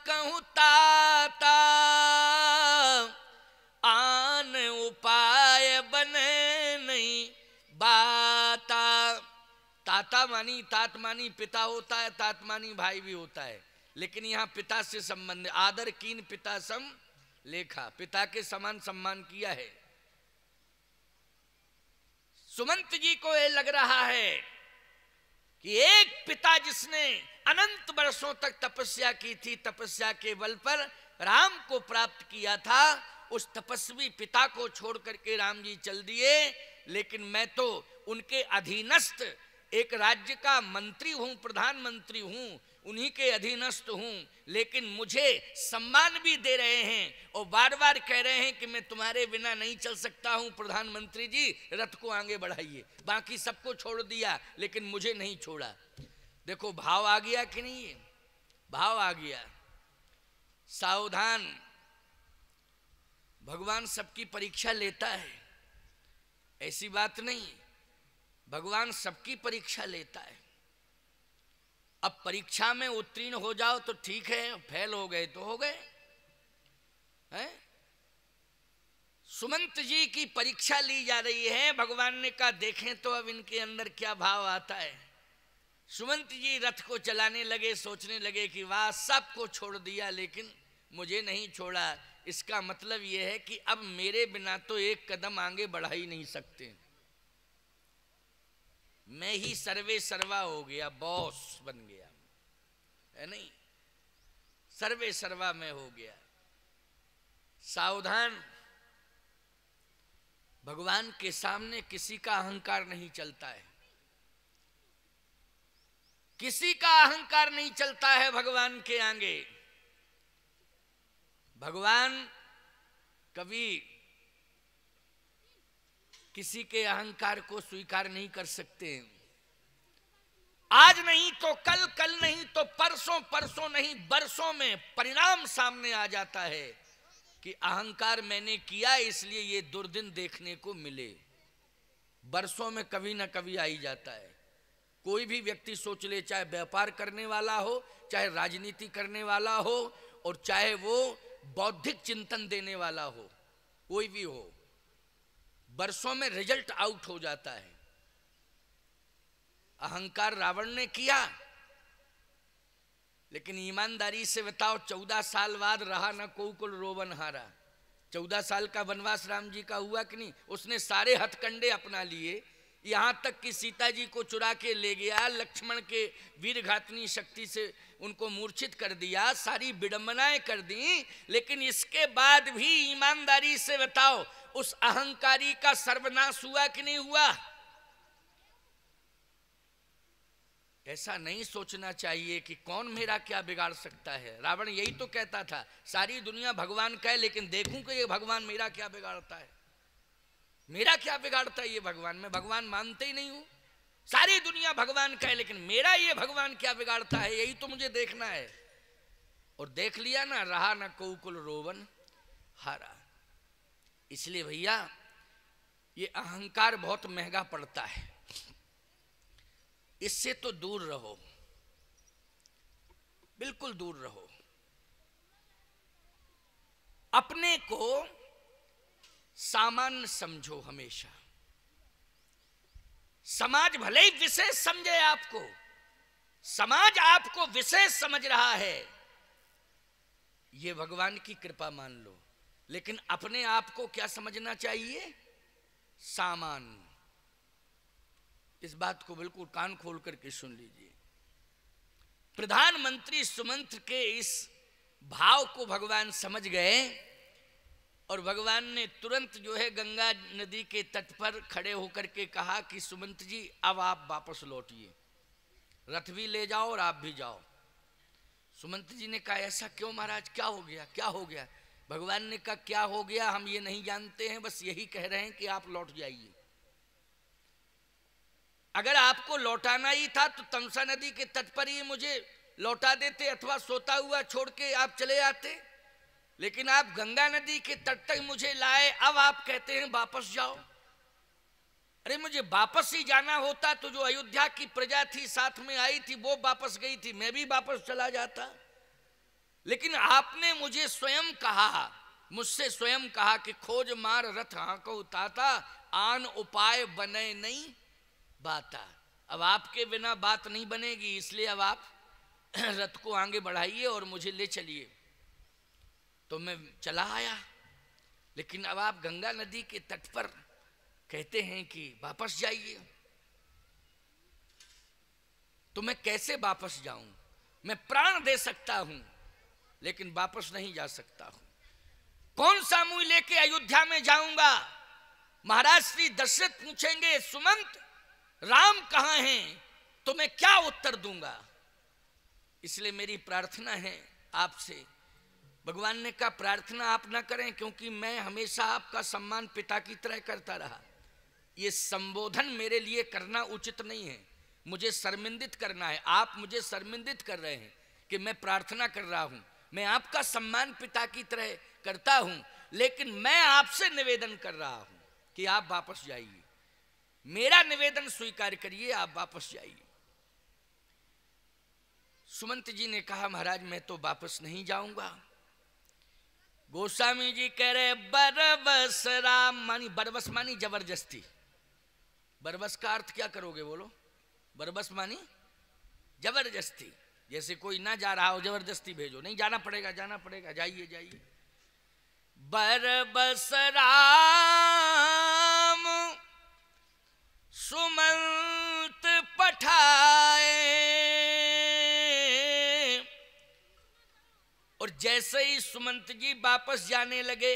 कहूं ताता, आन उपाय बने नहीं बाता। ताता मानी, तात मानी पिता होता है, तात मानी भाई भी होता है, लेकिन यहां पिता से संबंध, आदर कीन पिता सम लेखा, पिता के समान सम्मान किया है। सुमंत जी को यह लग रहा है कि एक पिता जिसने अनंत वर्षों तक तपस्या की थी, तपस्या के बल पर राम को प्राप्त किया था, उस तपस्वी पिता को छोड़ करके राम जी चल दिए। लेकिन मैं तो उनके अधीनस्थ एक राज्य का मंत्री हूं, प्रधानमंत्री हूं, उन्हीं के अधीनस्थ हूं, लेकिन मुझे सम्मान भी दे रहे हैं और बार बार कह रहे हैं कि मैं तुम्हारे बिना नहीं चल सकता हूं, प्रधानमंत्री जी रथ को आगे बढ़ाइए। बाकी सबको छोड़ दिया लेकिन मुझे नहीं छोड़ा। देखो भाव आ गया कि नहीं, भाव आ गया। सावधान, भगवान सबकी परीक्षा लेता है, ऐसी बात नहीं, भगवान सबकी परीक्षा लेता है। अब परीक्षा में उत्तीर्ण हो जाओ तो ठीक है, फेल हो गए तो हो गए हैं। सुमंत जी की परीक्षा ली जा रही है। भगवान ने कहा देखें तो अब इनके अंदर क्या भाव आता है। सुमंत जी रथ को चलाने लगे, सोचने लगे कि वाह, सबको छोड़ दिया लेकिन मुझे नहीं छोड़ा। इसका मतलब यह है कि अब मेरे बिना तो एक कदम आगे बढ़ा ही नहीं सकते, मैं ही सर्वे सर्वा हो गया, बॉस बन गया, है नहीं, सर्वे सर्वा में हो गया। सावधान, भगवान के सामने किसी का अहंकार नहीं चलता है, किसी का अहंकार नहीं चलता है भगवान के आगे। भगवान कभी किसी के अहंकार को स्वीकार नहीं कर सकते। आज नहीं तो कल, कल नहीं तो परसों, परसों नहीं बरसों में परिणाम सामने आ जाता है कि अहंकार मैंने किया इसलिए ये दुर्दिन देखने को मिले। बरसों में कभी ना कभी आ ही जाता है। कोई भी व्यक्ति सोच ले, चाहे व्यापार करने वाला हो, चाहे राजनीति करने वाला हो, और चाहे वो बौद्धिक चिंतन देने वाला हो, कोई भी हो, बरसों में रिजल्ट आउट हो जाता है। अहंकार रावण ने किया, लेकिन ईमानदारी से बताओ 14 साल बाद रहा न को कुल रोवन हारा। 14 साल का वनवास राम जी का हुआ कि नहीं। उसने सारे हथकंडे अपना लिए, यहां तक कि सीता जी को चुरा के ले गया, लक्ष्मण के वीरघातनी शक्ति से उनको मूर्छित कर दिया, सारी विडंबनाएं कर दी। लेकिन इसके बाद भी ईमानदारी से बताओ उस अहंकारी का सर्वनाश हुआ कि नहीं हुआ। ऐसा नहीं सोचना चाहिए कि कौन मेरा क्या बिगाड़ सकता है। रावण यही तो कहता था, सारी दुनिया भगवान का है लेकिन देखूं कि ये भगवान मेरा क्या बिगाड़ता है, मेरा क्या बिगाड़ता है ये भगवान। मैं भगवान मानते ही नहीं हूं, सारी दुनिया भगवान का है लेकिन मेरा ये भगवान क्या बिगाड़ता है, यही तो मुझे देखना है। और देख लिया ना, रहा ना कोकुल रोवन हारा। इसलिए भैया ये अहंकार बहुत महंगा पड़ता है, इससे तो दूर रहो, बिल्कुल दूर रहो। अपने को सामान्य समझो हमेशा। समाज भले ही विशेष समझे आपको, समाज आपको विशेष समझ रहा है, यह भगवान की कृपा मान लो, लेकिन अपने आप को क्या समझना चाहिए, सामान्य। इस बात को बिल्कुल कान खोल करके सुन लीजिए। प्रधानमंत्री सुमंत के इस भाव को भगवान समझ गए और भगवान ने तुरंत जो है गंगा नदी के तट पर खड़े होकर के कहा कि सुमंत जी अब आप वापस लौटिए, रथ भी ले जाओ और आप भी जाओ। सुमंत जी ने कहा ऐसा क्यों महाराज, क्या हो गया, क्या हो गया। भगवान ने कहा क्या हो गया हम ये नहीं जानते हैं, बस यही कह रहे हैं कि आप लौट जाइए। अगर आपको लौटाना ही था तो तमसा नदी के तट पर ही मुझे लौटा देते अथवा सोता हुआ छोड़ के आप चले आते, लेकिन आप गंगा नदी के तट तक मुझे लाए, अब आप कहते हैं वापस जाओ। अरे मुझे वापस ही जाना होता तो जो अयोध्या की प्रजा थी साथ में आई थी वो वापस गई थी, मैं भी वापस चला जाता। लेकिन आपने मुझे स्वयं कहा, मुझसे स्वयं कहा कि खोज मार रथ हाको ताता, आन उपाय बने नहीं बाता। अब आपके बिना बात नहीं बनेगी, इसलिए अब आप रथ को आगे बढ़ाइए और मुझे ले चलिए। तो मैं चला आया, लेकिन अब आप गंगा नदी के तट पर कहते हैं कि वापस जाइए। तो मैं कैसे वापस जाऊं? मैं प्राण दे सकता हूं, लेकिन वापस नहीं जा सकता हूं। कौन सा मुंह लेके अयोध्या में जाऊंगा? महाराज श्री दशरथ पूछेंगे, सुमंत राम कहां हैं? तो मैं क्या उत्तर दूंगा? इसलिए मेरी प्रार्थना है आपसे। भगवान ने कहा प्रार्थना आप ना करें, क्योंकि मैं हमेशा आपका सम्मान पिता की तरह करता रहा। ये संबोधन मेरे लिए करना उचित नहीं है, मुझे शर्मिंदित करना है। आप मुझे शर्मिंदित कर रहे हैं कि मैं प्रार्थना कर रहा हूं। मैं आपका सम्मान पिता की तरह करता हूं, लेकिन मैं आपसे निवेदन कर रहा हूं कि आप वापस जाइए। मेरा निवेदन स्वीकार करिए, आप वापस जाइए। सुमंत जी ने कहा महाराज मैं तो वापस नहीं जाऊंगा। गोस्वामी जी कह रहे बरबस राम, मानी बरबस मानी जबरदस्ती। बरबस का अर्थ क्या करोगे बोलो? बरबस मानी जबरदस्ती। जैसे कोई ना जा रहा हो जबरदस्ती भेजो, नहीं जाना पड़ेगा, जाना पड़ेगा, जाइए जाइए। बरबस राम सुमंत पठाए, और जैसे ही सुमंत जी वापस जाने लगे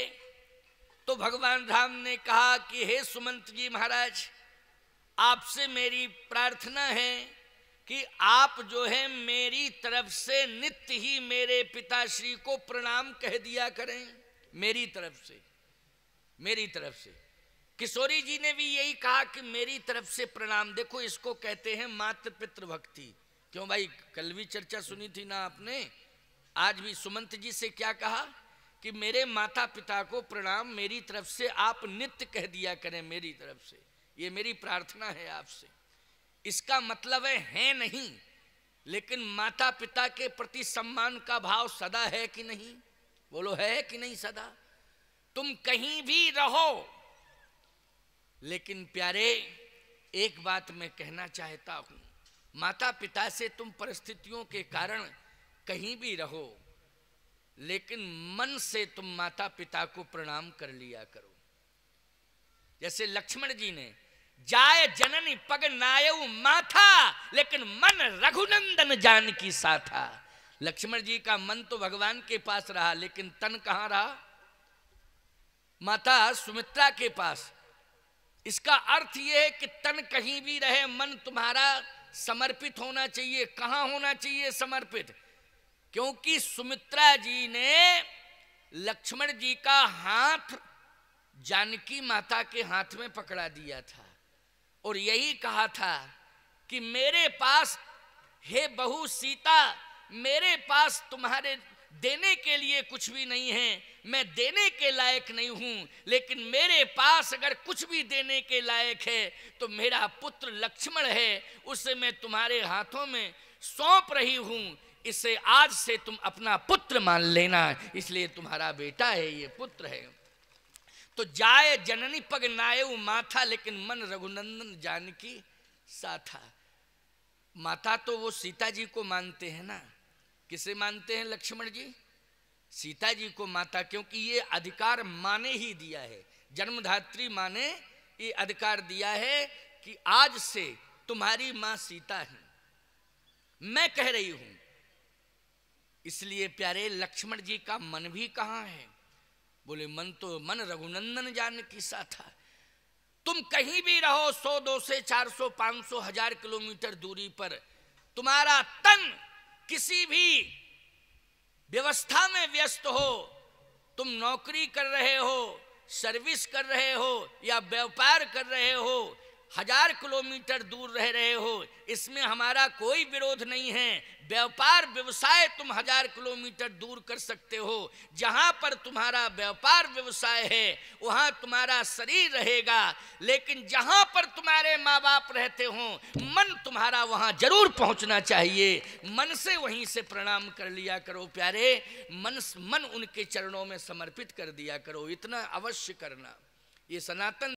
तो भगवान राम ने कहा कि हे सुमंत जी महाराज, आपसे मेरी प्रार्थना है कि आप जो है मेरी तरफ से नित्य ही मेरे पिताश्री को प्रणाम कह दिया करें। मेरी तरफ से, मेरी तरफ से। किशोरी जी ने भी यही कहा कि मेरी तरफ से प्रणाम। देखो इसको कहते हैं मातृ पितृ भक्ति। क्यों भाई, कल भी चर्चा सुनी थी ना आपने? आज भी सुमंत जी से क्या कहा कि मेरे माता पिता को प्रणाम मेरी तरफ से आप नित्य कह दिया करें, मेरी तरफ से। ये मेरी प्रार्थना है आपसे। इसका मतलब है नहीं, लेकिन माता पिता के प्रति सम्मान का भाव सदा है कि नहीं? बोलो है कि नहीं सदा? तुम कहीं भी रहो, लेकिन प्यारे एक बात मैं कहना चाहता हूं, माता पिता से तुम परिस्थितियों के कारण कहीं भी रहो, लेकिन मन से तुम माता पिता को प्रणाम कर लिया करो। जैसे लक्ष्मण जी ने जाय जननी पग नायऊ माथा, लेकिन मन रघुनंदन जानकी साथा। लक्ष्मण जी का मन तो भगवान के पास रहा, लेकिन तन कहां रहा? माता सुमित्रा के पास। इसका अर्थ यह है कि तन कहीं भी रहे, मन तुम्हारा समर्पित होना चाहिए। कहां होना चाहिए समर्पित? क्योंकि सुमित्रा जी ने लक्ष्मण जी का हाथ जानकी माता के हाथ में पकड़ा दिया था और यही कहा था कि मेरे पास हे बहू सीता, मेरे पास तुम्हारे देने के लिए कुछ भी नहीं है, मैं देने के लायक नहीं हूं, लेकिन मेरे पास अगर कुछ भी देने के लायक है तो मेरा पुत्र लक्ष्मण है, उसे मैं तुम्हारे हाथों में सौंप रही हूं। इसे आज से तुम अपना पुत्र मान लेना, इसलिए तुम्हारा बेटा है, ये पुत्र है। तो जाय जननी पग नायऊ माथा, लेकिन मन रघुनंदन जानकी साथा। माता तो वो सीता जी को मानते हैं ना। किसे मानते हैं लक्ष्मण जी? सीता जी को माता, क्योंकि ये अधिकार माँ ने ही दिया है, जन्मधात्री माँ ने ये अधिकार दिया है कि आज से तुम्हारी माँ सीता है, मैं कह रही हूं। इसलिए प्यारे लक्ष्मण जी का मन भी कहां है? बोले मन तो मन रघुनंदन जानकी साथा। तुम कहीं भी रहो, 100, 200, 400, 500, 1000 किलोमीटर दूरी पर, तुम्हारा तन किसी भी व्यवस्था में व्यस्त हो, तुम नौकरी कर रहे हो, सर्विस कर रहे हो या व्यापार कर रहे हो, 1000 किलोमीटर दूर रह रहे हो, इसमें हमारा कोई विरोध नहीं है। व्यापार व्यवसाय तुम 1000 किलोमीटर दूर कर सकते हो। जहां पर तुम्हारा व्यापार व्यवसाय है वहां तुम्हारा शरीर रहेगा, लेकिन जहां पर तुम्हारे माँ बाप रहते हो मन तुम्हारा वहां जरूर पहुंचना चाहिए। मन से वहीं से प्रणाम कर लिया करो प्यारे, मन उनके चरणों में समर्पित कर दिया करो, इतना अवश्य करना। ये सनातन